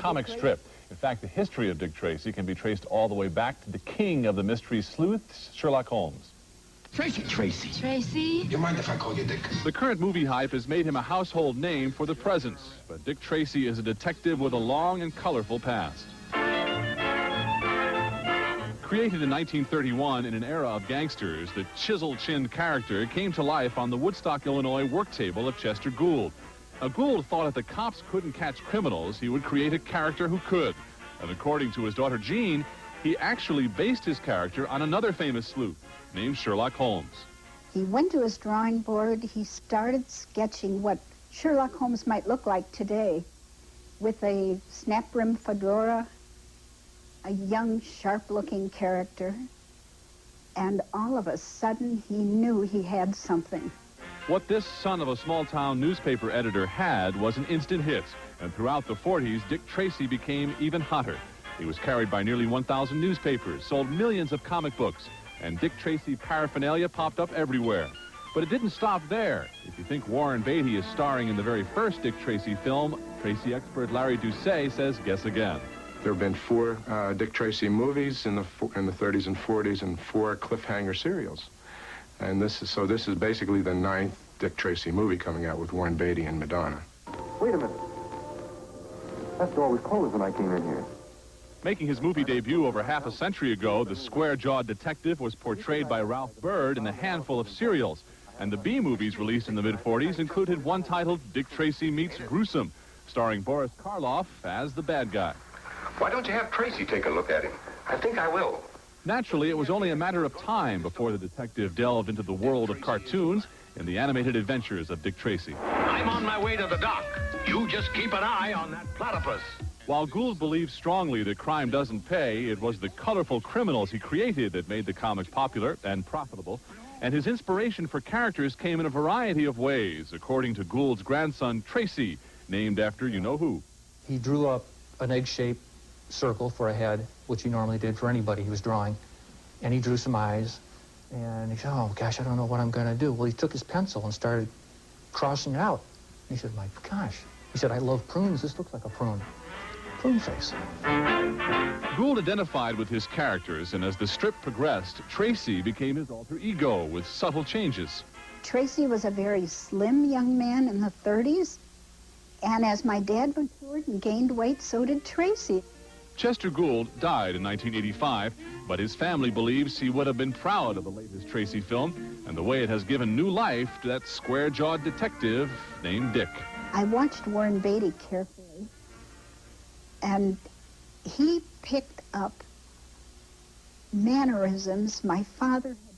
comic strip. In fact, the history of Dick Tracy can be traced all the way back to the king of the mystery sleuths, Sherlock Holmes. Tracy. Tracy? You mind if I call you Dick? The current movie hype has made him a household name for the present, but Dick Tracy is a detective with a long and colorful past. Created in 1931 in an era of gangsters, the chisel-chinned character came to life on the Woodstock, Illinois work table of Chester Gould. Now, Gould thought if the cops couldn't catch criminals, he would create a character who could. And according to his daughter Jean, he actually based his character on another famous sleuth named Sherlock Holmes. He went to his drawing board. He started sketching what Sherlock Holmes might look like today, with a snap-brim fedora, a young, sharp-looking character, and all of a sudden he knew he had something. What this son of a small-town newspaper editor had was an instant hit, and throughout the 40s, Dick Tracy became even hotter. He was carried by nearly 1,000 newspapers, sold millions of comic books, and Dick Tracy paraphernalia popped up everywhere. But it didn't stop there. If you think Warren Beatty is starring in the very first Dick Tracy film, Tracy expert Larry Doucet says, guess again. There have been 4 Dick Tracy movies in the 30s and 40s and 4 cliffhanger serials. And this is basically the 9th Dick Tracy movie coming out with Warren Beatty and Madonna. Wait a minute. That door was closed when I came in here. Making his movie debut over half a century ago, the square-jawed detective was portrayed by Ralph Byrd in a handful of serials. And the B-movies released in the mid-40s included one titled Dick Tracy Meets Gruesome, starring Boris Karloff as the bad guy. Why don't you have Tracy take a look at him? I think I will. Naturally, it was only a matter of time before the detective delved into the world of cartoons and the animated adventures of Dick Tracy. I'm on my way to the dock. You just keep an eye on that platypus. While Gould believed strongly that crime doesn't pay, it was the colorful criminals he created that made the comics popular and profitable. And his inspiration for characters came in a variety of ways, according to Gould's grandson, Tracy, named after you-know-who. He drew up an egg-shaped circle for a head, which he normally did for anybody he was drawing. And he drew some eyes. And he said, oh, gosh, I don't know what I'm going to do. Well, he took his pencil and started crossing it out. He said, my gosh. He said, I love prunes. This looks like a prune. Prune face. Gould identified with his characters, and as the strip progressed, Tracy became his alter ego with subtle changes. Tracy was a very slim young man in the 30s, and as my dad matured and gained weight, so did Tracy. Chester Gould died in 1985, but his family believes he would have been proud of the latest Tracy film and the way it has given new life to that square-jawed detective named Dick. I watched Warren Beatty carefully, and he picked up mannerisms my father had